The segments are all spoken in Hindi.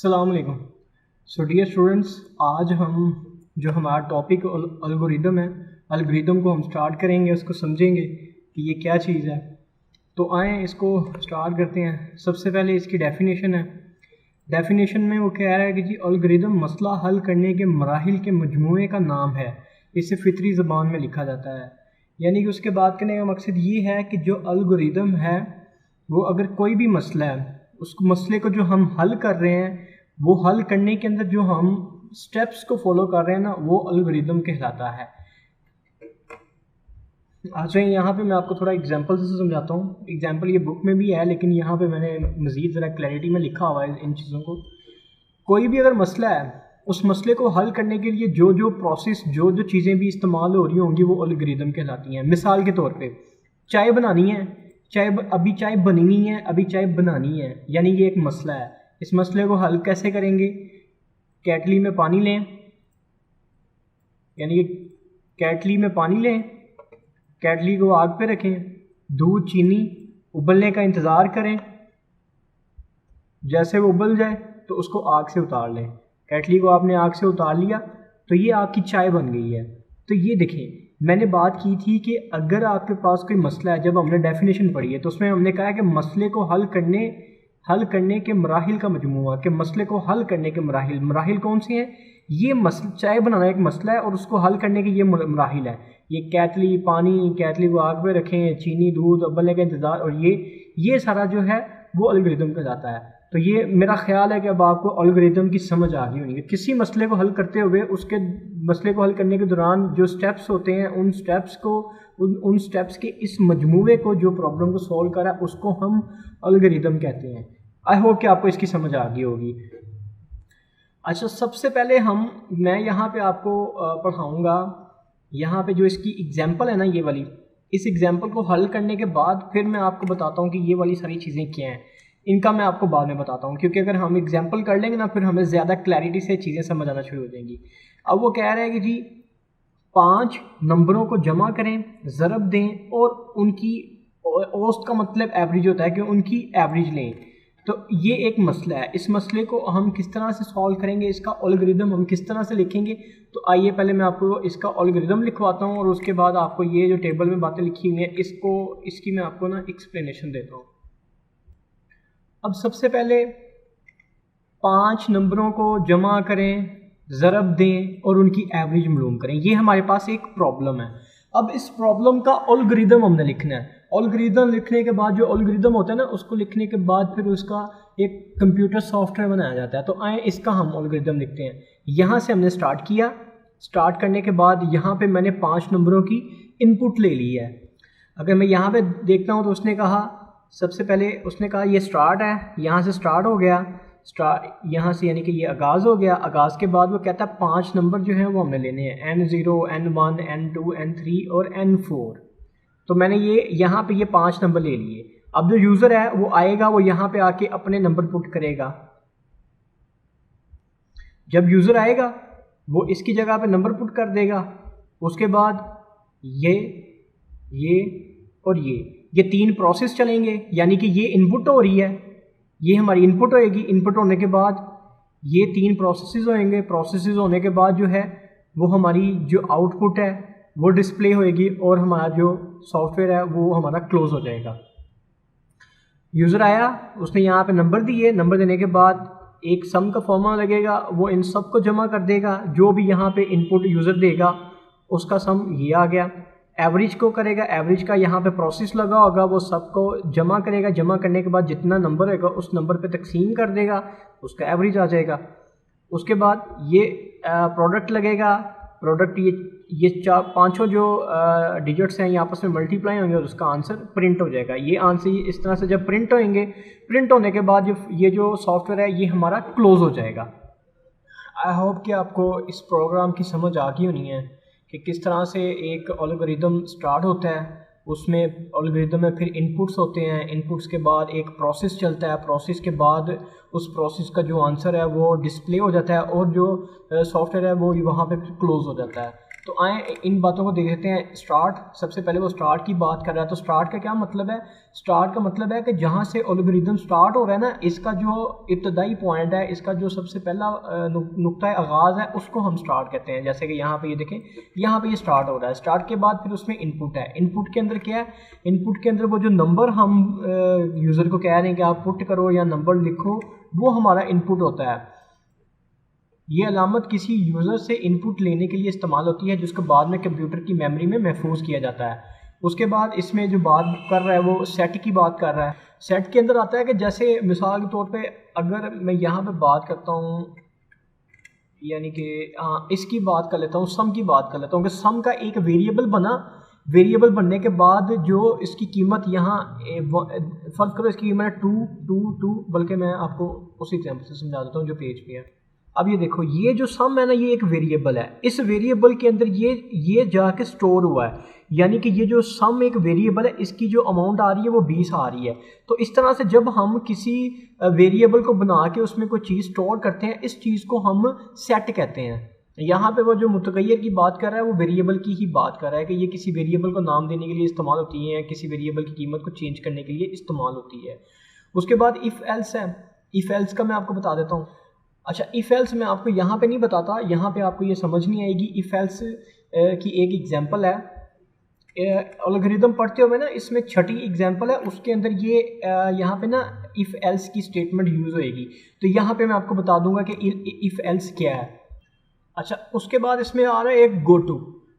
अस्सलाम वालेकुम। सो डियर स्टूडेंट्स, आज हम जो हमारा टॉपिक एल्गोरिदम है, एल्गोरिदम को हम स्टार्ट करेंगे, उसको समझेंगे कि ये क्या चीज़ है। तो आएँ इसको स्टार्ट करते हैं। सबसे पहले इसकी डेफिनेशन है। डेफिनेशन में वो कह रहा है कि जी एल्गोरिदम मसला हल करने के मराहिल के मजमूए का नाम है। इसे फितरी ज़बान में लिखा जाता है। यानी कि उसके बात करने का मकसद ये है कि जो एल्गोरिदम है वो अगर कोई भी मसला है, उस मसले को जो हम हल कर रहे हैं, वो हल करने के अंदर जो हम स्टेप्स को फॉलो कर रहे हैं ना, वो एल्गोरिदम कहलाता है। अच्छा, यहाँ पे मैं आपको थोड़ा एग्जांपल से समझाता हूँ। एग्जांपल ये बुक में भी है, लेकिन यहाँ पे मैंने मज़ीद ज़रा क्लैरिटी में लिखा हुआ है इन चीज़ों को। कोई भी अगर मसला है, उस मसले को हल करने के लिए जो जो प्रोसेस, जो जो चीज़ें भी इस्तेमाल हो रही होंगी, वो एल्गोरिदम कहलाती हैं। मिसाल के तौर पे चाय बनानी है, अभी चाय बनी हुई है, अभी चाय बनानी है, यानी ये एक मसला है। इस मसले को हल कैसे करेंगे? केटली में पानी लें, यानी कि केटली में पानी लें, केटली को आग पे रखें, दूध चीनी उबलने का इंतज़ार करें, जैसे वो उबल जाए तो उसको आग से उतार लें। केटली को आपने आग से उतार लिया तो ये आपकी चाय बन गई है। तो ये देखें, मैंने बात की थी कि अगर आपके पास कोई मसला है, जब हमने डेफिनेशन पढ़ी है तो उसमें हमने कहा है कि मसले को हल करने के मराहिल का मजमूआ, के मसले को हल करने के मराहिल कौन से हैं? ये चाय बनाना एक मसला है और उसको हल करने के ये मराहिल है। ये केटली को आग पे रखें, चीनी दूध उबलने का इंतज़ार, और ये सारा जो है वो एल्गोरिदम का जाता है। तो ये मेरा ख्याल है कि अब आपको एल्गोरिदम की समझ आ गई होनी है। किसी मसले को हल करते हुए उसके मसले को हल करने के दौरान जो स्टेप्स होते हैं, उन स्टेप्स के इस मजमूए को, जो प्रॉब्लम को सॉल्व करा, उसको हम एल्गोरिदम कहते हैं। आई होप कि आपको इसकी समझ आ गई होगी। अच्छा, सबसे पहले मैं यहाँ पे आपको पढ़ाऊँगा, यहाँ पे जो इसकी एग्जाम्पल है ना, ये वाली, इस एग्जाम्पल को हल करने के बाद फिर मैं आपको बताता हूँ कि ये वाली सारी चीज़ें क्या हैं। इनका मैं आपको बाद में बताता हूँ, क्योंकि अगर हम एग्जाम्पल कर लेंगे ना, फिर हमें ज़्यादा क्लैरिटी से चीज़ें समझ आना शुरू हो जाएंगी। अब वो कह रहे हैं कि जी 5 नंबरों को जमा करें, ज़रब दें और उनकी औसत का मतलब एवरेज होता है कि उनकी एवरेज लें। तो ये एक मसला है। इस मसले को हम किस तरह से सॉल्व करेंगे, इसका एल्गोरिदम हम किस तरह से लिखेंगे, तो आइए पहले मैं आपको इसका एल्गोरिदम लिखवाता हूँ और उसके बाद आपको ये जो टेबल में बातें लिखी हुई हैं, इसकी मैं आपको ना एक्सप्लेनेशन देता हूँ। अब सबसे पहले 5 नंबरों को जमा करें, ज़रब दें और उनकी एवरेज मालूम करें। ये हमारे पास एक प्रॉब्लम है। अब इस प्रॉब्लम का एल्गोरिदम हमने लिखना है। एल्गोरिदम लिखने के बाद, जो एल्गोरिदम होता है ना, उसको लिखने के बाद फिर उसका एक कंप्यूटर सॉफ्टवेयर बनाया जाता है। तो आए इसका हम एल्गोरिदम लिखते हैं। यहाँ से हमने स्टार्ट किया। स्टार्ट करने के बाद यहाँ पे मैंने 5 नंबरों की इनपुट ले ली है। अगर मैं यहाँ पे देखता हूँ तो उसने कहा, सबसे पहले उसने कहा ये स्टार्ट है, यहाँ से स्टार्ट हो गया, यहाँ से यानी कि ये आगाज़ हो गया। आगाज़ के बाद वो कहता है 5 नंबर जो हैं वो हमने लेने हैं, N0, N1, N2, N3 और N4। तो मैंने यहाँ पे ये 5 नंबर ले लिए। अब जो यूज़र है वो आएगा, वो यहाँ पे आके अपने नंबर पुट करेगा। जब यूज़र आएगा वो इसकी जगह पे नंबर पुट कर देगा। उसके बाद ये और ये 3 प्रोसेस चलेंगे, यानी कि ये इनपुट हो रही है, ये हमारी इनपुट होएगी। इनपुट होने के बाद ये 3 प्रोसेसेस होंगे। प्रोसेसेस होने के बाद जो है वो हमारी जो आउटपुट है वो डिस्प्ले होएगी और हमारा जो सॉफ्टवेयर है वो हमारा क्लोज हो जाएगा। यूज़र आया, उसने यहाँ पे नंबर दिए। नंबर देने के बाद एक सम का फॉर्मूला लगेगा, वो इन सब को जमा कर देगा। जो भी यहाँ पे इनपुट यूज़र देगा उसका सम ये आ गया। एवरेज को करेगा, एवरेज का यहाँ पे प्रोसेस लगा होगा, वो सबको जमा करेगा। जमा करने के बाद जितना नंबर होगा उस नंबर पे तकसीम कर देगा, उसका एवरेज आ जाएगा। उसके बाद ये प्रोडक्ट लगेगा। प्रोडक्ट ये 5 जो डिजिट्स हैं ये आपस में मल्टीप्लाई होंगे और उसका आंसर प्रिंट हो जाएगा। ये आंसर इस तरह से जब प्रिंट होंगे, प्रिंट होने के बाद ये जो सॉफ्टवेयर है ये हमारा क्लोज हो जाएगा। आई होप कि आपको इस प्रोग्राम की समझ आ गई होनी है कि किस तरह से एक एल्गोरिदम स्टार्ट होता है। उसमें एल्गोरिदम में फिर इनपुट्स होते हैं। इनपुट्स के बाद एक प्रोसेस चलता है। प्रोसेस के बाद उस प्रोसेस का जो आंसर है वो डिस्प्ले हो जाता है और जो सॉफ्टवेयर है वो वहाँ पे क्लोज हो जाता है। तो आए इन बातों को देखते हैं। स्टार्ट, सबसे पहले वो स्टार्ट की बात कर रहा है। तो स्टार्ट का क्या मतलब है? स्टार्ट का मतलब है कि जहाँ से एल्गोरिदम स्टार्ट हो रहा है ना, इसका जो इब्तदाई पॉइंट है, इसका जो सबसे पहला नुक्ता आगाज़ है, उसको हम स्टार्ट कहते हैं। जैसे कि यहाँ पे ये देखें, यहाँ पे ये स्टार्ट हो रहा है। स्टार्ट के बाद फिर उसमें इनपुट है। इनपुट के अंदर क्या है? इनपुट के अंदर वो जो नंबर हम यूज़र को कह रहे हैं कि आप पुट करो या नंबर लिखो, वो हमारा इनपुट होता है। ये अलामत किसी यूज़र से इनपुट लेने के लिए इस्तेमाल होती है, जिसको बाद में कंप्यूटर की मेमोरी में महफूज किया जाता है। उसके बाद इसमें जो बात कर रहा है वो सेट की बात कर रहा है। सेट के अंदर आता है कि जैसे मिसाल के तौर पे अगर मैं यहाँ पे बात करता हूँ, यानी कि इसकी बात कर लेता हूँ, सम की बात कर लेता हूँ कि सम का एक वेरिएबल बना। वेरिएबल बनने के बाद जो इसकी कीमत यहाँ फ़र्ज़ करो इसकी कीमत है 2, बल्कि मैं आपको उसी एग्जाम्पल से समझा देता हूँ जो पेज पे है। अब ये देखो, ये जो सम है ना, ये एक वेरिएबल है। इस वेरिएबल के अंदर ये जाके स्टोर हुआ है, यानी कि ये जो सम एक वेरिएबल है, इसकी जो अमाउंट आ रही है वो 20 आ रही है। तो इस तरह से जब हम किसी वेरिएबल को बना के उसमें कोई चीज़ स्टोर करते हैं, इस चीज़ को हम सेट कहते हैं। यहाँ पे वो जो मुतगय्यर की बात कर रहा है वो वेरिएबल की ही बात कर रहा है कि ये किसी वेरिएबल को नाम देने के लिए इस्तेमाल होती है, किसी वेरिएबल की कीमत को चेंज करने के लिए इस्तेमाल होती है। उसके बाद इफ़ एल्स है। इफ़ एल्स का मैं आपको बता देता हूँ। अच्छा, इफ़ एल्स मैं आपको यहाँ पे नहीं बताता, यहाँ पे आपको ये समझ नहीं आएगी। इफ़ एल्स की एक एग्जांपल है एल्गोरिदम पढ़ते हुए ना, इसमें छठी एग्जांपल है, उसके अंदर ये यहाँ पे ना इफ़ एल्स की स्टेटमेंट यूज़ होएगी। तो यहाँ पे मैं आपको बता दूंगा कि इफ़ एल्स क्या है। अच्छा, उसके बाद इसमें आ रहा है एक गो टू।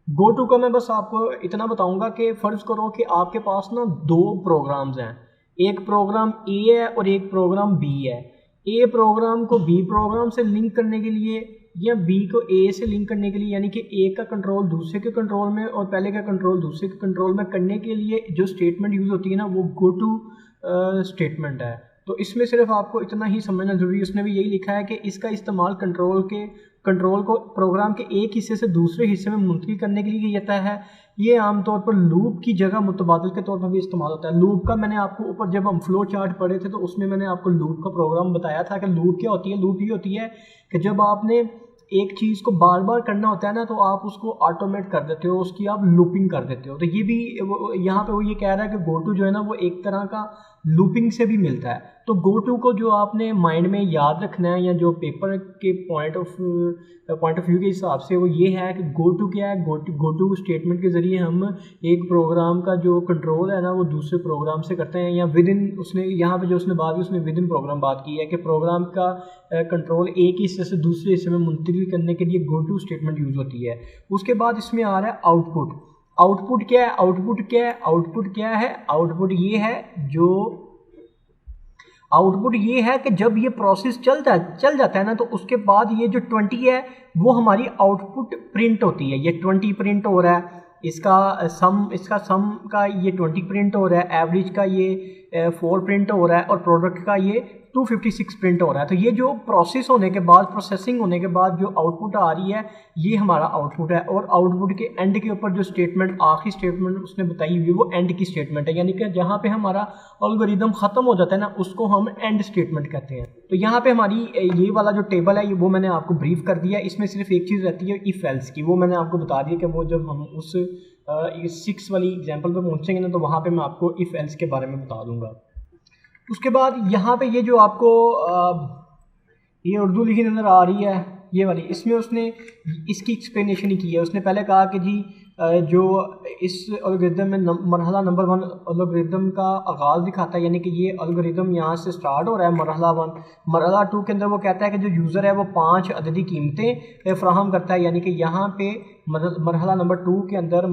गो टू का मैं बस आपको इतना बताऊंगा कि फ़र्ज़ करो कि आपके पास ना दो प्रोग्राम्स हैं, एक प्रोग्राम ए है और एक प्रोग्राम बी है। ए प्रोग्राम को बी प्रोग्राम से लिंक करने के लिए या बी को ए से लिंक करने के लिए, यानी कि एक का कंट्रोल दूसरे के कंट्रोल में और पहले का कंट्रोल दूसरे के कंट्रोल में करने के लिए जो स्टेटमेंट यूज़ होती है ना, वो गो टू स्टेटमेंट है। तो इसमें सिर्फ आपको इतना ही समझना जरूरी है। उसने भी यही लिखा है कि इसका इस्तेमाल कंट्रोल को प्रोग्राम के एक हिस्से से दूसरे हिस्से में मुंतकिल करने के लिए किया जाता है। ये आमतौर पर लूप की जगह मुतबादिल के तौर पर भी इस्तेमाल होता है। लूप का मैंने आपको ऊपर जब हम फ्लो चार्ट पढ़े थे तो उसमें मैंने आपको लूप का प्रोग्राम बताया था कि लूप क्या होती है। लूप ये होती है कि जब आपने एक चीज़ को बार बार करना होता है ना, तो आप उसको ऑटोमेट कर देते हो, उसकी आप लूपिंग कर देते हो। तो ये भी यहाँ पे वो ये कह रहा है कि गो टू जो है ना, वो एक तरह का लूपिंग से भी मिलता है। तो गो टू को जो आपने माइंड में याद रखना है, या जो पेपर के पॉइंट ऑफ व्यू के हिसाब से, वो ये है कि गो टू क्या है। गो टू स्टेटमेंट के ज़रिए हम एक प्रोग्राम का जो कंट्रोल है ना, वो दूसरे प्रोग्राम से करते हैं, या विद इन, उसने यहाँ पे जो उसने बात की उसने विद इन प्रोग्राम बात की है कि प्रोग्राम का कंट्रोल एक हिस्से से दूसरे हिस्से में मुंतकिल करने के लिए गो टू स्टेटमेंट यूज़ होती है। उसके बाद इसमें आ रहा है आउटपुट। आउटपुट क्या है? आउटपुट क्या है? आउटपुट क्या है? आउटपुट ये है जो आउटपुट ये है कि जब ये प्रोसेस चल जाता है ना, तो उसके बाद ये जो 20 है वो हमारी आउटपुट प्रिंट होती है। ये 20 प्रिंट हो रहा है, इसका सम का ये 20 प्रिंट हो रहा है, एवरेज का ये 4 प्रिंट हो रहा है, और प्रोडक्ट का ये 256 प्रिंट हो रहा है। तो ये जो प्रोसेस होने के बाद, प्रोसेसिंग होने के बाद जो आउटपुट आ रही है, ये हमारा आउटपुट है। और आउटपुट के एंड के ऊपर जो स्टेटमेंट, आखिरी स्टेटमेंट उसने बताई हुई है, वो एंड की स्टेटमेंट है, यानी कि जहाँ पे हमारा एल्गोरिदम ख़त्म हो जाता है ना, उसको हम एंड स्टेटमेंट कहते हैं। तो यहाँ पे हमारी ये वाला जो टेबल है, वो मैंने आपको ब्रीफ कर दिया। इसमें सिर्फ एक चीज़ रहती है इफ़ एल्स की, वो मैंने आपको बता दिया कि वो जब हम उस 6 वाली एग्जाम्पल पर पहुँचेंगे ना, तो वहाँ पर मैं आपको इफ़ एल्स के बारे में बता दूँगा। उसके बाद यहाँ पे ये जो आपको ये उर्दू लिखी नज़र आ रही है, ये वाली, इसमें उसने इसकी एक्सप्लेनेशन ही की है। उसने पहले कहा कि जी जो इस एल्गोरिदम में मरहला नंबर 1 एल्गोरिदम का आगाज़ दिखाता है, यानी कि ये एल्गोरिदम यहाँ से स्टार्ट हो रहा है मरहला 1। मरहला 2 के अंदर वो कहता है कि जो यूज़र है वो 5 अददी कीमतें फ़राहम करता है, यानी कि यहाँ पे मरहला नंबर 2 के अंदर,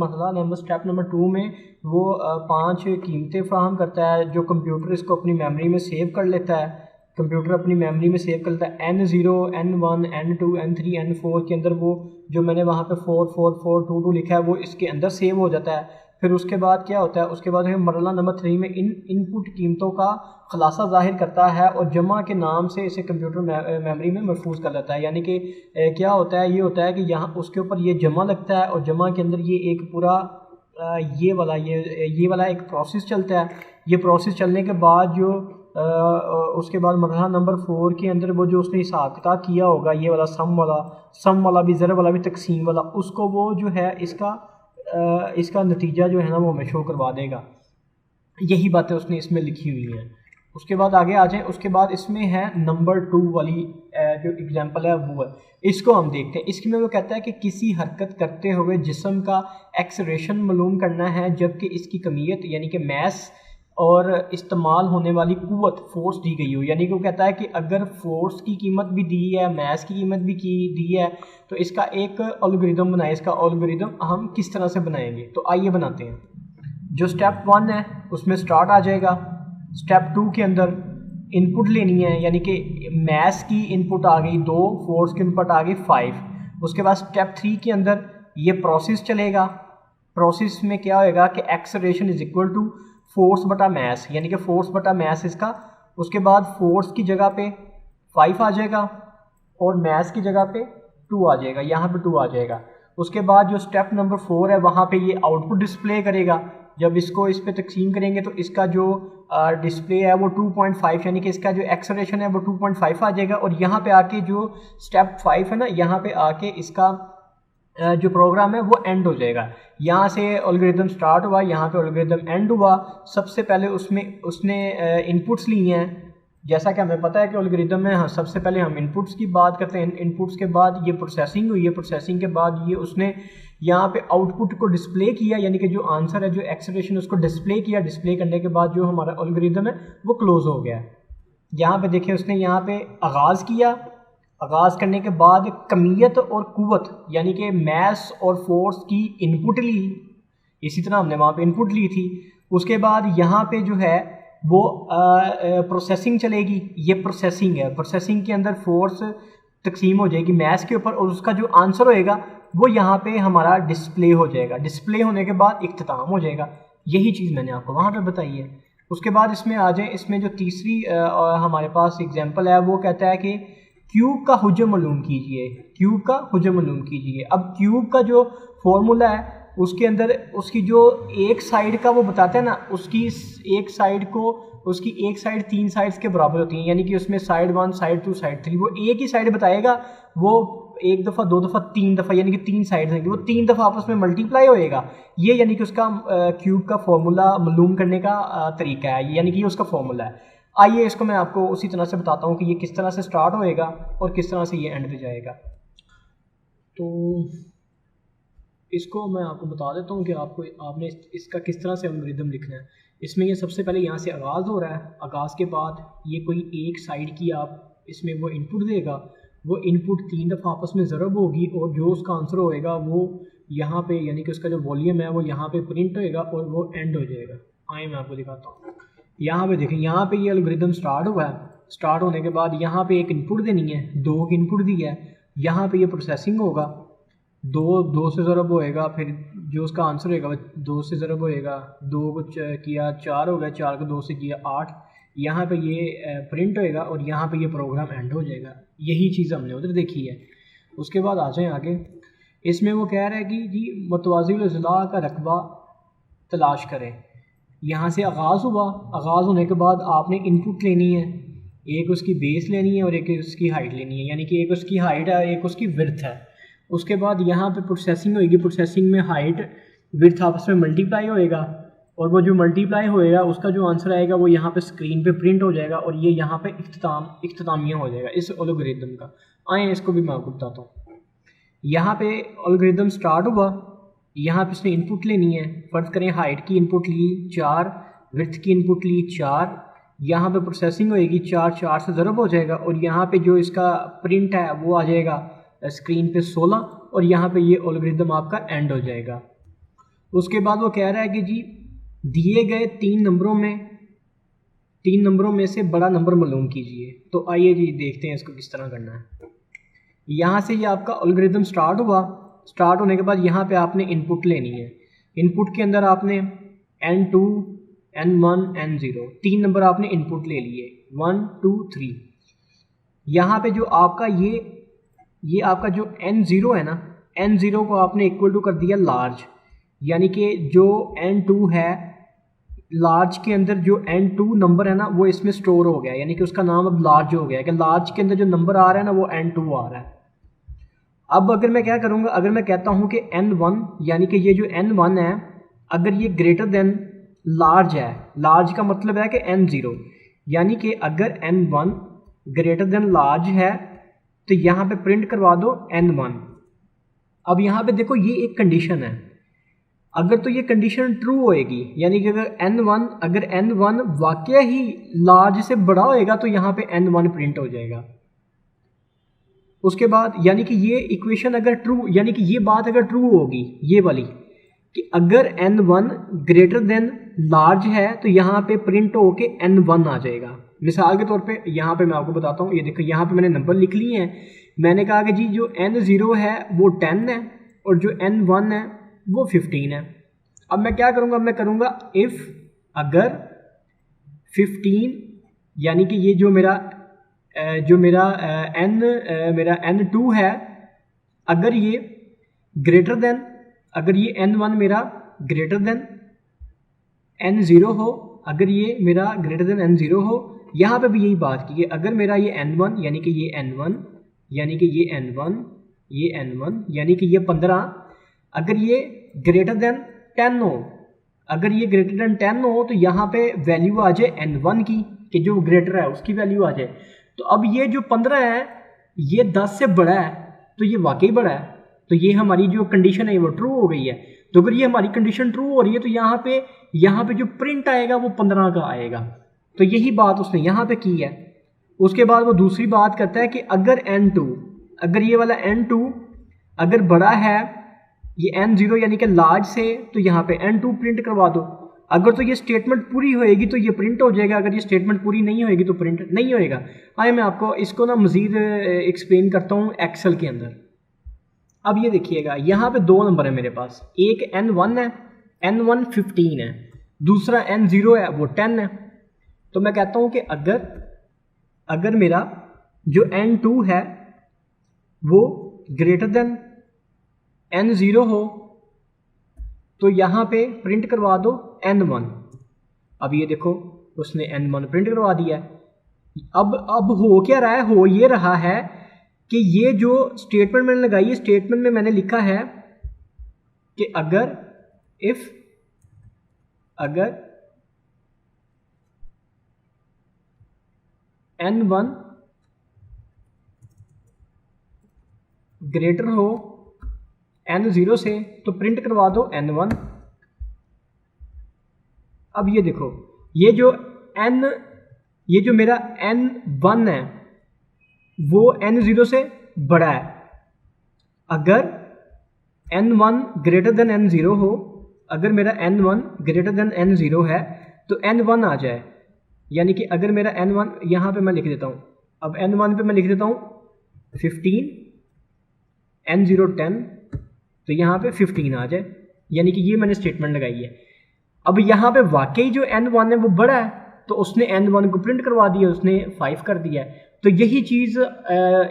स्टेप नंबर 2 में वो 5 कीमतें फ़राहम करता है, जो कंप्यूटर इसको अपनी मेमोरी में सेव कर लेता है। कंप्यूटर अपनी मेमोरी में सेव कर लेता है। N0, N1, N2, N3, N4 के अंदर वो जो मैंने वहाँ पे 4 4 4 2 2 लिखा है, वो इसके अंदर सेव हो जाता है। फिर उसके बाद क्या होता है? उसके बाद मरहला नंबर 3 में इनपुट कीमतों का खुलासा ज़ाहिर करता है और जमा के नाम से इसे कंप्यूटर मेमोरी में महफूज कर लेता है। यानी कि क्या होता है? ये होता है कि यहाँ उसके ऊपर ये जमा लगता है, और जमा के अंदर ये एक पूरा ये वाला एक प्रोसेस चलता है। ये प्रोसेस चलने के बाद जो उसके बाद मरहला नंबर 4 के अंदर वो जो उसने हिसाब किताब किया होगा, ये वाला सम वाला भी, ज़रब वाला भी, तकसीम वाला, उसको वो जो है इसका नतीजा जो है ना वो हमें शो करवा देगा। यही बातें उसने इसमें लिखी हुई हैं। उसके बाद आगे आ जाएं। उसके बाद इसमें है नंबर 2 वाली जो एग्जांपल है वो है, इसको हम देखते हैं। इसमें वो कहता है कि किसी हरकत करते हुए जिस्म का एक्सलेरेशन मालूम करना है जबकि इसकी कमियत यानी कि मैस और इस्तेमाल होने वाली कुव्वत फोर्स दी गई हो। यानी कि वो कहता है कि अगर फोर्स की कीमत भी दी है, मैस की कीमत भी दी है, तो इसका एक एल्गोरिदम बनाए। इसका एल्गोरिदम हम किस तरह से बनाएंगे, तो आइए बनाते हैं। जो स्टेप 1 है उसमें स्टार्ट आ जाएगा। स्टेप 2 के अंदर इनपुट लेनी है, यानी कि मैस की इनपुट आ गई 2, फोर्स की इनपुट आ गई 5। उसके बाद स्टेप 3 के अंदर ये प्रोसेस चलेगा। प्रोसेस में क्या होएगा कि acceleration is equal to force बटा मैस, यानी कि फोर्स बटा मैस इसका। उसके बाद फोर्स की जगह पे 5 आ जाएगा और मैस की जगह पे 2 आ जाएगा, यहाँ पे 2 आ जाएगा। उसके बाद जो स्टेप नंबर 4 है वहाँ पे ये आउटपुट डिस्प्ले करेगा। जब इसको इस पे तकसीम करेंगे तो इसका जो डिस्प्ले है वो 2.5, यानी कि इसका जो एक्सेलरेशन है वो 2.5 आ जाएगा। और यहाँ पे आके जो स्टेप 5 है ना, यहाँ पे आके इसका जो प्रोग्राम है वो एंड हो जाएगा। यहाँ से एल्गोरिदम स्टार्ट हुआ, यहाँ पे एल्गोरिदम एंड हुआ। सबसे पहले उसने इनपुट्स लिए हैं। जैसा कि हमें पता है कि एल्गोरिदम में सबसे पहले हम इनपुट्स की बात करते हैं। इनपुट्स के बाद ये प्रोसेसिंग हुई है, प्रोसेसिंग के बाद ये उसने यहाँ पे आउटपुट को डिस्प्ले किया, यानी कि जो आंसर है, जो एक्सेलरेशन, उसको डिस्प्ले किया। डिस्प्ले करने के बाद जो हमारा एल्गोरिदम है वो क्लोज हो गया। यहाँ पे देखिए उसने यहाँ पे आगाज़ किया। आगाज़ करने के बाद कमियत और कुव्वत यानी कि मैस और फोर्स की इनपुट ली। इसी तरह हमने वहाँ पे इनपुट ली थी। उसके बाद यहाँ पे जो है वो प्रोसेसिंग चलेगी। ये प्रोसेसिंग है। प्रोसेसिंग के अंदर फोर्स तकसीम हो जाएगी मैस के ऊपर और उसका जो आंसर होएगा वो यहाँ पे हमारा डिस्प्ले हो जाएगा। डिस्प्ले होने के बाद इख्तिताम हो जाएगा। यही चीज़ मैंने आपको वहाँ पे बताई है। उसके बाद इसमें आ जाए। इसमें जो तीसरी हमारे पास एग्जांपल है वो कहता है कि क्यूब का हुज्म मालूम कीजिए। क्यूब का हुज्म मालूम कीजिए। अब क्यूब का जो फॉर्मूला है उसके अंदर उसकी जो एक साइड का वो बताता है ना, उसकी एक साइड 3 साइड्स के बराबर होती हैं, यानी कि उसमें साइड 1, साइड 2, साइड 3, वो एक ही साइड बताएगा। वो 1 दफ़ा, 2 दफ़ा, 3 दफ़ा, यानी कि 3 साइड्स हैं, वो 3 दफ़ा आपस में मल्टीप्लाई होएगा। ये यानी कि उसका क्यूब का फॉर्मूला मालूम करने का तरीका है, यानी कि ये उसका फॉर्मूला है। आइए इसको मैं आपको उसी तरह से बताता हूँ कि ये किस तरह से स्टार्ट होएगा और किस तरह से ये एंड पे जाएगा। तो इसको मैं आपको बता देता हूँ कि आपने इसका किस तरह से एल्गोरिदम लिखना है। इसमें ये सबसे पहले यहाँ से आगाज़ हो रहा है। आगाज़ के बाद ये कोई एक साइड की आप इसमें वो इनपुट देगा। वो इनपुट 3 दफ़ा आपस में ज़रब होगी और जो उसका आंसर होएगा वो यहाँ पे, यानी कि उसका जो वॉल्यूम है वो यहाँ पे प्रिंट होएगा और वो एंड हो जाएगा। आइए मैं आपको दिखाता हूँ। यहाँ पे देखें, यहाँ पे ये एल्गोरिदम स्टार्ट हुआ है। स्टार्ट होने के बाद यहाँ पे एक इनपुट देनी है, 2 की इनपुट दी है। यहाँ पे ये प्रोसेसिंग होगा, 2 से ज़रब होएगा, फिर जो उसका आंसर होएगा 2 से ज़रब होएगा, 2 को किया 4 हो गया, 4 को 2 से किया 8। यहाँ पे ये प्रिंट होएगा और यहाँ पे ये प्रोग्राम एंड हो जाएगा। यही चीज़ हमने उधर देखी है। उसके बाद आ जाएँ आगे। इसमें वो कह रहा है कि जी मुतवाज़िल अज़ला का रकबा तलाश करें। यहाँ से आगाज़ हुआ। आगाज़ होने के बाद आपने इनपुट लेनी है, एक उसकी बेस लेनी है और एक उसकी हाइट लेनी है, यानी कि एक उसकी हाइट है, एक उसकी विड्थ है। उसके बाद यहाँ पे प्रोसेसिंग होएगी। प्रोसेसिंग में हाइट विड्थ आपस में मल्टीप्लाई होएगा और वो जो मल्टीप्लाई होएगा उसका जो आंसर आएगा वो यहाँ पे स्क्रीन पे प्रिंट हो जाएगा और ये यहाँ पे इख्तितामिया हो जाएगा इस एल्गोरिदम का। आए इसको भी मैं आपको बताता हूँ। यहाँ पे एल्गोरिदम स्टार्ट हुआ। यहाँ पे इसने इनपुट लेनी है। फ़र्ज़ करें हाइट की इनपुट ली 4, विड्थ की इनपुट ली 4। यहाँ पे प्रोसेसिंग होएगी, 4 से ज़रब हो जाएगा और यहाँ पे जो इसका प्रिंट है वो आ जाएगा स्क्रीन पे 16 और यहाँ पे ये एल्गोरिदम आपका एंड हो जाएगा। उसके बाद वो कह रहा है कि जी दिए गए 3 नंबरों में से बड़ा नंबर मालूम कीजिए। तो आइए जी देखते हैं इसको किस तरह करना है। यहाँ से ये आपका एल्गोरिदम स्टार्ट हुआ। स्टार्ट होने के बाद यहाँ पे आपने इनपुट लेनी है। इनपुट के अंदर आपने N2, N1, N0 3 नंबर आपने इनपुट ले लिए, 1, 2, 3। यहाँ पे जो आपका ये आपका जो N0 है ना, N0 को आपने इक्वल टू कर दिया लार्ज, यानी कि जो N2 है लार्ज के अंदर जो n2 नंबर है ना वो इसमें स्टोर हो गया, यानी कि उसका नाम अब लार्ज हो गया कि लार्ज के अंदर जो नंबर आ रहा है ना वो n2 आ रहा है। अब अगर मैं क्या करूँगा, अगर मैं कहता हूँ कि n1 यानी कि ये जो n1 है अगर ये ग्रेटर देन लार्ज है, लार्ज का मतलब है कि n0, यानी कि अगर n1 ग्रेटर देन लार्ज है तो यहाँ पे प्रिंट करवा दो n1। अब यहाँ पे देखो ये एक कंडीशन है, अगर तो ये कंडीशन ट्रू होएगी यानी कि अगर n1 वाकई ही लार्ज से बड़ा होएगा तो यहाँ पे n1 प्रिंट हो जाएगा। उसके बाद यानी कि ये इक्वेशन अगर ट्रू, यानी कि ये बात अगर ट्रू होगी ये वाली कि अगर n1 ग्रेटर देन लार्ज है तो यहाँ पे प्रिंट होके n1 आ जाएगा। मिसाल के तौर पे यहाँ पे मैं आपको बताता हूँ, ये देखो यहाँ पे मैंने नंबर लिख लिए हैं। मैंने कहा कि जी जो n0 है वो 10 है और जो n1 है वो 15 है। अब मैं क्या करूँगा, मैं करूँगा इफ़ अगर 15 यानी कि ये जो मेरा n2 है अगर ये ग्रेटर देन, अगर ये n1 मेरा ग्रेटर देन n0 हो, अगर ये मेरा ग्रेटर देन n0 हो, यहाँ पे भी यही बात की कि अगर मेरा ये n1 यानी कि ये n1 यानी कि ये n1 यानी कि ये 15 अगर ये ग्रेटर देन 10 हो, अगर ये ग्रेटर देन 10 हो तो यहाँ पे वैल्यू आ जाए n1 की कि जो ग्रेटर है उसकी वैल्यू आ जाए। तो अब ये जो 15 है ये 10 से बड़ा है तो ये वाकई बड़ा है, तो ये हमारी जो कंडीशन है वो ट्रू हो गई है। तो अगर ये हमारी कंडीशन ट्रू हो रही है तो यहाँ पे जो प्रिंट आएगा वो 15 का आएगा। तो यही बात उसने यहाँ पे की है। उसके बाद वो दूसरी बात करता है कि अगर n2, अगर ये वाला n2 अगर बड़ा है ये n0 यानी कि लार्ज से तो यहाँ पे n2 प्रिंट करवा दो। अगर तो ये स्टेटमेंट पूरी होएगी तो ये प्रिंट हो जाएगा, अगर ये स्टेटमेंट पूरी नहीं होएगी तो प्रिंट नहीं होएगा। आइए मैं आपको इसको ना मज़ीद एक्सप्लेन करता हूँ एक्सेल के अंदर। अब ये देखिएगा यहाँ पे दो नंबर है मेरे पास, एक n1 है, n1 15 है, दूसरा n0 है वो 10 है। तो मैं कहता हूँ कि अगर मेरा जो n2 है वो ग्रेटर देन n0 हो तो यहाँ पे प्रिंट करवा दो n1। अब ये देखो उसने n1 प्रिंट करवा दिया है। अब हो क्या रहा है, हो ये रहा है कि ये जो स्टेटमेंट मैंने लगाई है स्टेटमेंट में मैंने लिखा है कि अगर n1 ग्रेटर हो n0 से तो प्रिंट करवा दो n1। अब ये देखो ये जो मेरा n1 है वो n0 से बड़ा है। अगर n1 ग्रेटर देन n0 हो, अगर मेरा n1 ग्रेटर देन n0 है तो n1 आ जाए, यानी कि अगर मेरा n1 यहाँ पे मैं लिख देता हूँ, अब n1 पे मैं लिख देता हूँ 15, n0 10 तो यहाँ पे 15 आ जाए, यानी कि ये मैंने स्टेटमेंट लगाई है। अब यहाँ पे वाकई जो n1 है वो बड़ा है तो उसने n1 को प्रिंट करवा दिया, उसने 5 कर दिया है। तो यही चीज़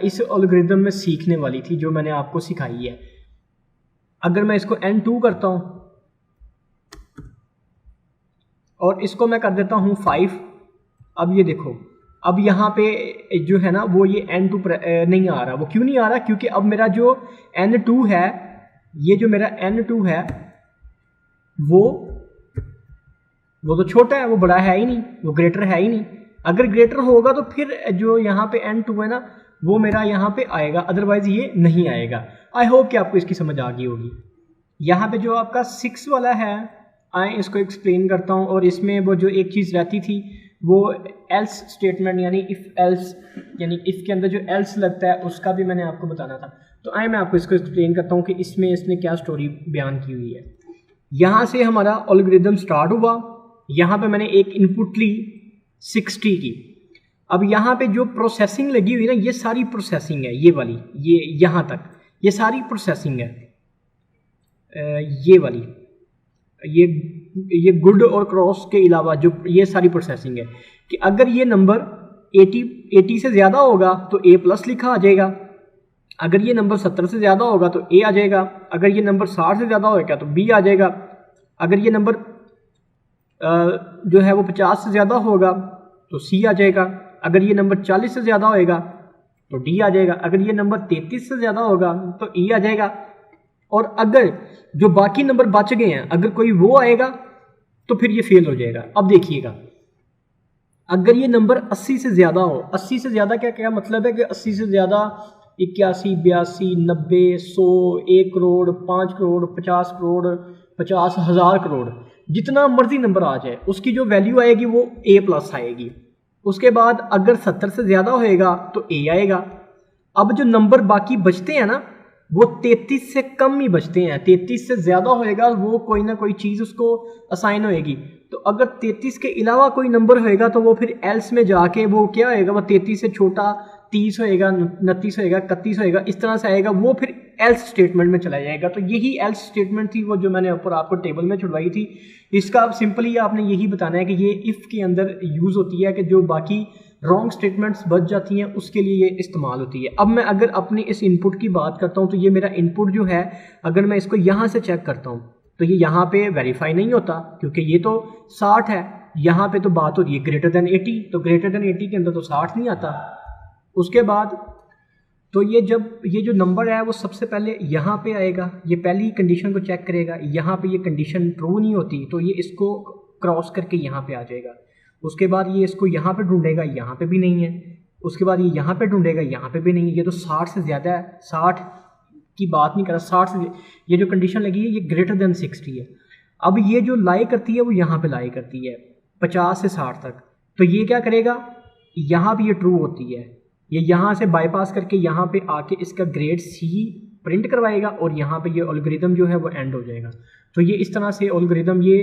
इस एल्गोरिथम में सीखने वाली थी जो मैंने आपको सिखाई है। अगर मैं इसको n2 करता हूँ और इसको मैं कर देता हूँ 5, अब ये देखो अब यहाँ पे जो है ना वो ये n2 नहीं आ रहा। वो क्यों नहीं आ रहा? क्योंकि अब मेरा जो n2 है, ये जो मेरा n2 है वो तो छोटा है, वो बड़ा है ही नहीं, वो ग्रेटर है ही नहीं। अगर ग्रेटर होगा तो फिर जो यहाँ पे n2 है ना वो मेरा यहाँ पे आएगा, अदरवाइज ये नहीं आएगा। आई होप कि आपको इसकी समझ आ गई होगी। यहाँ पे जो आपका 6 वाला है, आए इसको एक्सप्लेन करता हूँ। और इसमें वो जो एक चीज़ रहती थी वो एल्स स्टेटमेंट, यानी इफ़ एल्स, यानी इफ़ के अंदर जो एल्स लगता है उसका भी मैंने आपको बताना था। तो आए मैं आपको इसको एक्सप्लेन करता हूँ कि इसमें इसने क्या स्टोरी बयान की हुई है। यहाँ से हमारा एल्गोरिथम स्टार्ट हुआ, यहाँ पे मैंने एक इनपुट ली 60 की। अब यहाँ पे जो प्रोसेसिंग लगी हुई ना, ये सारी प्रोसेसिंग है, ये वाली, ये यहाँ तक ये सारी प्रोसेसिंग है। ये वाली ये गुड और क्रॉस के अलावा जो ये सारी प्रोसेसिंग है कि अगर ये नंबर 80 से ज़्यादा होगा तो A+ लिखा आ जाएगा, अगर ये नंबर 70 से ज़्यादा होगा तो A आ जाएगा, अगर ये नंबर 60 से ज़्यादा होगा तो B आ जाएगा, अगर ये नंबर जो है वो 50 से ज़्यादा होगा तो सी आ जाएगा, अगर ये नंबर 40 से ज़्यादा होएगा तो डी आ जाएगा, अगर ये नंबर 33 से ज़्यादा होगा तो ई आ जाएगा, और अगर जो बाकी नंबर बच गए हैं अगर कोई वो आएगा तो फिर ये फेल हो जाएगा। अब देखिएगा, अगर ये नंबर 80 से ज़्यादा हो, 80 से ज़्यादा क्या क्या मतलब है कि 80 से ज़्यादा 81, 82, 90, 100, 1 करोड़, 5 करोड़, 50 करोड़, 50,000 करोड़, जितना मर्जी नंबर आ जाए उसकी जो वैल्यू आएगी वो ए प्लस आएगी। उसके बाद अगर 70 से ज़्यादा होएगा तो ए आएगा। अब जो नंबर बाकी बचते हैं ना वो 33 से कम ही बचते हैं, 33 से ज़्यादा होएगा वो कोई ना कोई चीज़ उसको असाइन होएगी। तो अगर 33 के अलावा कोई नंबर होएगा तो वो फिर एल्स में जाके वो क्या होएगा, वो 33 से छोटा 30 होएगा, 29 होएगा, 31 होएगा, इस तरह से आएगा, वो फिर एल्स स्टेटमेंट में चला जाएगा। तो यही एल्स स्टेटमेंट थी वो जो मैंने ऊपर आपको टेबल में छुड़वाई थी। इसका अब सिंपली आपने यही बताना है कि ये इफ़ के अंदर यूज़ होती है कि जो बाकी रॉन्ग स्टेटमेंट्स बच जाती हैं उसके लिए ये इस्तेमाल होती है। अब मैं अगर अपनी इस इनपुट की बात करता हूँ तो ये मेरा इनपुट जो है अगर मैं इसको यहाँ से चेक करता हूँ तो ये यहाँ पे वेरीफाई नहीं होता क्योंकि ये तो 60 है, यहाँ पे तो बात हो रही है ग्रेटर देन 80, तो ग्रेटर देन 80 के अंदर तो 60 नहीं आता। उसके बाद तो ये जब ये जो नंबर है वो सबसे पहले यहाँ पे आएगा, ये पहली कंडीशन को चेक करेगा, यहाँ पे ये कंडीशन ट्रू नहीं होती तो ये इसको क्रॉस करके यहाँ पे आ जाएगा। उसके बाद ये इसको यहाँ पे ढूंढेगा, यहाँ पे भी नहीं है, उसके बाद ये यहाँ पे ढूंढेगा, यहाँ पे भी नहीं है, ये तो 60 से ज़्यादा है, 60 की बात नहीं कर रहा, 60 से ये जो कंडीशन लगी है ये ग्रेटर देन 60 है। अब ये जो लाई करती है वो यहाँ पे लाई करती है 50 से 60 तक, तो ये क्या करेगा, यहाँ पे ये ट्रू होती है, ये यहाँ से बाईपास करके यहाँ पे आके इसका ग्रेड सी प्रिंट करवाएगा और यहाँ पे ये एल्गोरिदम जो है वो एंड हो जाएगा। तो ये इस तरह से एल्गोरिदम ये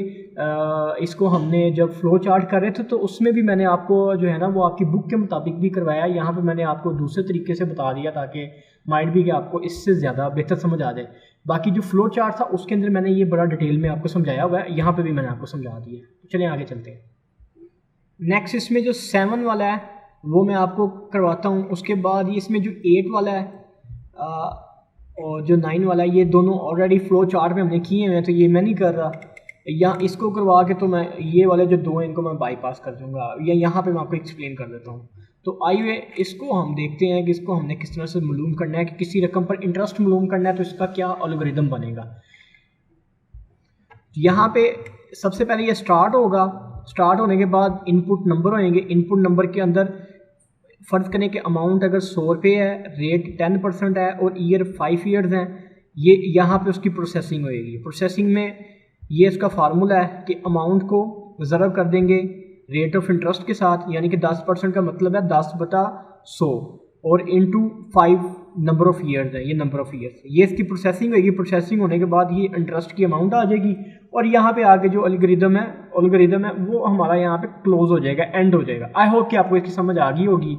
इसको हमने जब फ्लो चार्ट कर रहे थे तो उसमें भी मैंने आपको जो है ना वो आपकी बुक के मुताबिक भी करवाया, यहाँ पे मैंने आपको दूसरे तरीके से बता दिया ताकि माइंड भी कि आपको इससे ज़्यादा बेहतर समझ आ जाए। बाकी जो फ्लो चार्ट था उसके अंदर मैंने ये बड़ा डिटेल में आपको समझाया हुआ है, यहाँ पर भी मैंने आपको समझा दिया। चलिए आगे चलते हैं। नेक्स्ट इसमें जो 7 वाला है वो मैं आपको करवाता हूँ। उसके बाद ये इसमें जो 8 वाला है और जो 9 वाला है ये दोनों ऑलरेडी फ्लो चार्ट में हमने किए हुए हैं तो ये मैं नहीं कर रहा, या इसको करवा के तो मैं ये वाले जो दो हैं इनको मैं बाईपास कर दूंगा, या यहाँ पे मैं आपको एक्सप्लेन कर देता हूँ। तो आइए इसको हम देखते हैं कि इसको हमने किस तरह से मालूम करना है कि किसी रकम पर इंटरेस्ट मालूम करना है तो इसका क्या एल्गोरिदम बनेगा। यहाँ पे सबसे पहले ये स्टार्ट होगा, स्टार्ट होने के बाद इनपुट नंबर होंगे, इनपुट नंबर के अंदर फ़र्ज़ करें कि अमाउंट अगर 100 रुपये है, रेट 10% है और ईयर 5 ईयर्स हैं, ये यहाँ पे उसकी प्रोसेसिंग होएगी। प्रोसेसिंग में ये इसका फार्मूला है कि अमाउंट को ज़रब कर देंगे रेट ऑफ इंटरेस्ट के साथ, यानी कि 10% का मतलब है 10/100 और इनटू 5 नंबर ऑफ़ ईयर्स है, ये नंबर ऑफ़ ईयर्स, ये इसकी प्रोसेसिंग होगी। प्रोसेसिंग होने के बाद ये इंटरेस्ट की अमाउंट आ जाएगी और यहाँ पे आगे जो एल्गोरिदम है वो हमारा यहाँ पे क्लोज हो जाएगा, एंड हो जाएगा। आई होप कि आपको इसकी समझ आ गई होगी।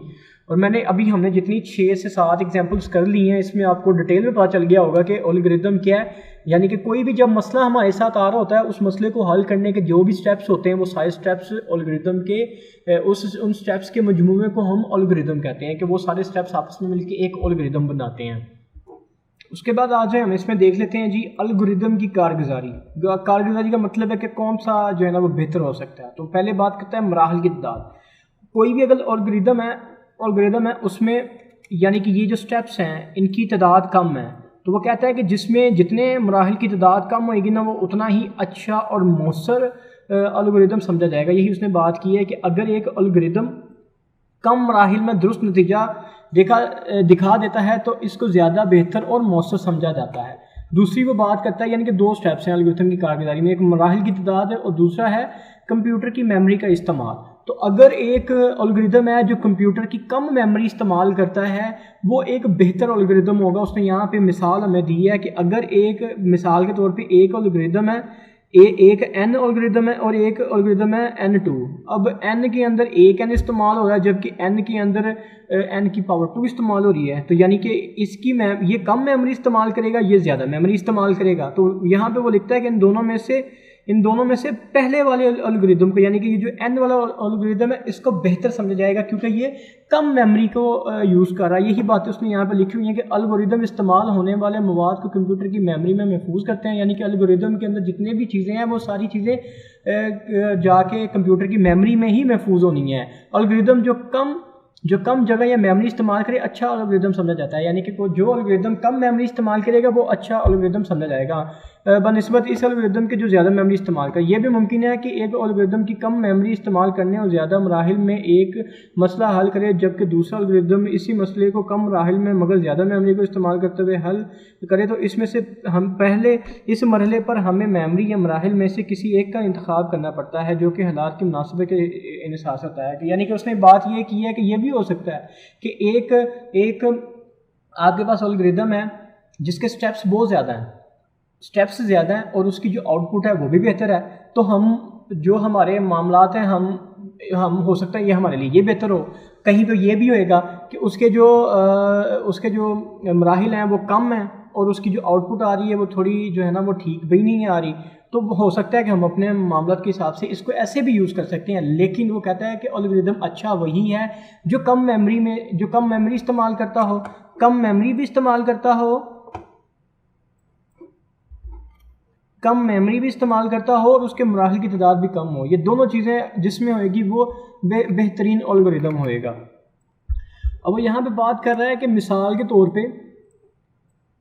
और मैंने हमने जितनी 6 से 7 एग्जांपल्स कर ली हैं इसमें आपको डिटेल में पता चल गया होगा कि एल्गोरिदम क्या है। यानी कि कोई भी जब मसला हमारे साथ आ रहा होता है उस मसले को हल करने के जो भी स्टेप्स होते हैं वो सारे स्टेप्स एल्गोरिदम के उन स्टेप्स के मजमूमे को हम एल्गोरिदम कहते हैं कि वो सारे स्टेप्स आपस में मिलकर एक एल्गोरिदम बनाते हैं। उसके बाद आज हम इसमें देख लेते हैं जी एल्गोरिदम की कारगुजारी। कारगुजारी का मतलब है कि कौन सा जो है ना वो बेहतर हो सकता है। तो पहले बात करते हैं मराहल की तादाद। कोई भी अगर एल्गोरिदम है उसमें यानी कि ये जो स्टेप्स हैं इनकी तादाद कम है तो वो कहता है कि जिसमें जितने मराहल की तादाद कम होएगी ना वो उतना ही अच्छा और मौसर एल्गोरिदम समझा जाएगा। यही उसने बात की है कि अगर एक एल्गोरिदम कम मराहिल में दुरुस्त नतीजा दिखा देता है तो इसको ज़्यादा बेहतर और मौसर समझा जाता है। दूसरी वो बात करता है यानी कि 2 स्टेप्स हैं एल्गोरिथम की कारगुजारी में, एक मराहिल की तादाद है और दूसरा है कंप्यूटर की मेमोरी का इस्तेमाल। तो अगर एक एल्गोरिथम है जो कंप्यूटर की कम मेमोरी इस्तेमाल करता है वो एक बेहतर एल्गोरिथम होगा। उसने यहाँ पे मिसाल हमें दी है कि अगर एक मिसाल के तौर पे एक एल्गोरिथम है एक n एल्गोरिथम है और एक एल्गोरिथम है n2। अब n के अंदर एक n इस्तेमाल हो रहा है जबकि n के अंदर n की पावर 2 इस्तेमाल हो रही है। तो यानी कि इसकी ये कम मेमोरी इस्तेमाल करेगा, ये ज़्यादा मेमोरी इस्तेमाल करेगा। तो यहाँ पे वो लिखता है कि इन दोनों में से इन दोनों में से पहले वाले एल्गोरिदम को, यानी कि ये जो n वाला एल्गोरिदम है, इसको बेहतर समझा जाएगा क्योंकि ये कम मेमोरी को यूज़ कर रहा है। यही बातें उसने यहाँ पे लिखी हुई हैं कि एल्गोरिदम इस्तेमाल होने वाले मवाद को कंप्यूटर की मेमोरी में महफूज करते हैं, यानी कि एल्गोरिदम के अंदर जितने भी चीज़ें हैं वो सारी चीज़ें जाके कंप्यूटर की मेमोरी में ही महफूज होनी है। एल्गोरिदम जो कम जगह या मेमोरी इस्तेमाल करे अच्छा एल्गोरिदम समझा जाता है, यानी कि जो एल्गोरिदम कम मेमोरी इस्तेमाल करेगा वो अच्छा एल्गोरिदम समझा जाएगा बनिस्बत इस एल्गोरिदम के जो ज़्यादा मेमोरी इस्तेमाल करे। यह भी मुमकिन है कि एक एल्गोरिदम की कम मेमोरी इस्तेमाल करने और ज़्यादा मराहिल में एक मसला हल करे, जबकि दूसरा एल्गोरिदम इसी मसले को कम मराहिल में मगर ज़्यादा मेमोरी को इस्तेमाल करते हुए हल करे। तो इसमें से हम पहले इस मरहले पर हमें मेमोरी या मराहिल में से किसी एक का इंतखाब करना पड़ता है जो कि हालात की मुनासिबत के इन्हिसार होता है। यानी कि उसने बात ये की है कि यह भी हो सकता है कि एक आपके पास एल्गोरिदम है जिसके स्टेप्स बहुत ज़्यादा हैं और उसकी जो आउटपुट है वो भी बेहतर है, तो हम जो हमारे मामलात हैं हम हो सकता है ये हमारे लिए ये बेहतर हो। कहीं तो ये भी होएगा कि उसके जो मराहिल हैं वो कम हैं और उसकी जो आउटपुट आ रही है वो थोड़ी जो है ना वो ठीक भी नहीं आ रही, तो हो सकता है कि हम अपने मामलात के हिसाब से इसको ऐसे भी यूज़ कर सकते हैं। लेकिन वो कहता है कि एल्गोरिदम अच्छा वही है जो कम मेमोरी इस्तेमाल करता हो, कम मेमोरी भी इस्तेमाल करता हो और उसके मराहिल की तादाद भी कम हो। ये दोनों चीज़ें जिसमें होएगी वो बेहतरीन एल्गोरिदम होएगा। अब वो यहाँ पे बात कर रहा है कि मिसाल के तौर पे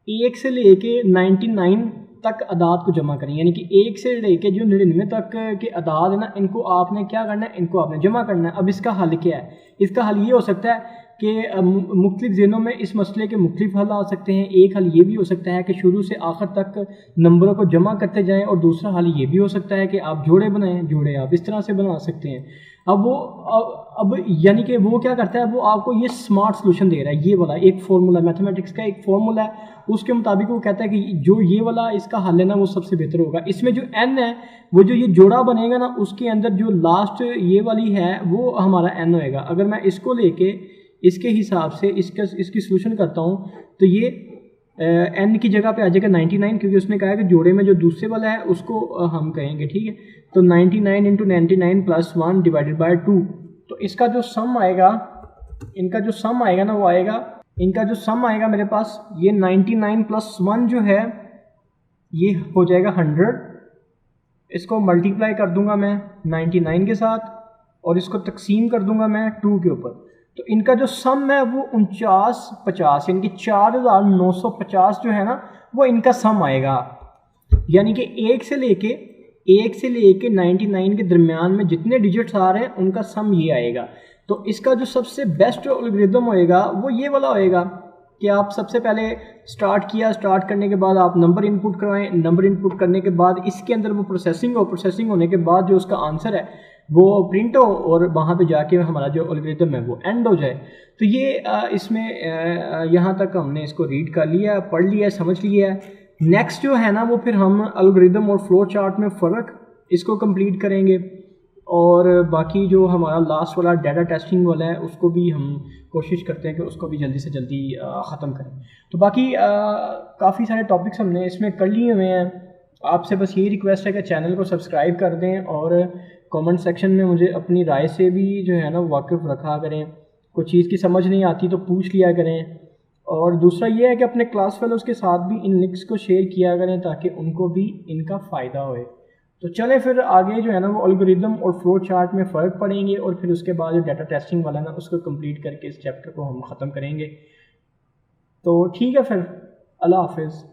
1 से लेके 99 तक अदाद को जमा करें, यानी कि 1 से लेके जो 99 तक के अदाद है ना, इनको आपने क्या करना है, इनको आपने जमा करना है। अब इसका हल क्या है? इसका हल ये हो सकता है कि मुख्तलिफ ज़हनों में इस मसले के मुख्तलिफ हल आ सकते हैं। एक हल ये भी हो सकता है कि शुरू से आखिर तक नंबरों को जमा करते जाएं, और दूसरा हल ये भी हो सकता है कि आप जोड़े बनाएं। जोड़े आप इस तरह से बना सकते हैं। अब यानी कि वो क्या करता है, वो आपको ये स्मार्ट सोल्यूशन दे रहा है। ये वाला एक फार्मूला, मैथमेटिक्स का एक फार्मूला है, उसके मुताबिक वो कहता है कि जो ये वाला इसका हल है ना वो सबसे बेहतर होगा। इसमें जो n है वो जो ये जोड़ा बनेगा ना उसके अंदर जो लास्ट ये वाली है वो हमारा n होएगा। अगर मैं इसको लेके इसके हिसाब से इसकी सोल्यूशन करता हूँ तो ये n की जगह पे आ जाएगा 99, क्योंकि उसने कहा है कि जोड़े में जो दूसरे वाला है उसको हम कहेंगे, ठीक है। तो 99 इंटू 99 प्लस 1 डिवाइडेड बाय 2, तो इसका जो सम आएगा, इनका जो सम आएगा ना वो आएगा, इनका जो सम आएगा मेरे पास ये 99 प्लस 1 जो है ये हो जाएगा 100। इसको मल्टीप्लाई कर दूंगा मैं 99 के साथ और इसको तकसीम कर दूंगा मैं 2 के ऊपर, तो इनका जो सम है वो 4950, यानी कि 4950 जो है ना वो इनका सम आएगा। यानी कि 1 से लेके 99 के दरमियान में जितने डिजिट्स आ रहे हैं उनका सम ये आएगा। तो इसका जो सबसे बेस्ट एल्गोरिदम होएगा वो ये वाला होएगा कि आप सबसे पहले स्टार्ट करने के बाद आप नंबर इनपुट करवाएं, नंबर इनपुट करने के बाद इसके अंदर वो प्रोसेसिंग होने के बाद जो उसका आंसर है वो प्रिंट हो और वहाँ पे जाके हमारा जो एल्गोरिदम है वो एंड हो जाए। तो ये इसमें यहाँ तक हमने इसको रीड कर लिया, पढ़ लिया, समझ लिया है। नेक्स्ट जो है ना वो फिर हम एल्गोरिदम और फ्लो चार्ट में फ़र्क इसको कंप्लीट करेंगे, और बाकी जो हमारा लास्ट वाला डाटा टेस्टिंग वाला है उसको भी हम कोशिश करते हैं कि उसको भी जल्दी से जल्दी ख़त्म करें। तो बाकी काफ़ी सारे टॉपिक्स हमने इसमें कर लिए हुए हैं। आपसे बस यही रिक्वेस्ट है कि चैनल को सब्सक्राइब कर दें और कमेंट सेक्शन में मुझे अपनी राय से भी जो है ना वाकिफ़ रखा करें। कोई चीज़ की समझ नहीं आती तो पूछ लिया करें। और दूसरा ये है कि अपने क्लास फेलोज़ के साथ भी इन लिंक्स को शेयर किया करें ताकि उनको भी इनका फ़ायदा होए। तो चलें फिर आगे जो है ना वो एल्गोरिदम और फ्लो चार्ट में फ़र्क पड़ेंगे, और फिर उसके बाद जो डाटा टेस्टिंग वाला ना उसको कंप्लीट करके इस चैप्टर को हम ख़त्म करेंगे। तो ठीक है फिर, अल्लाह हाफ़िज़।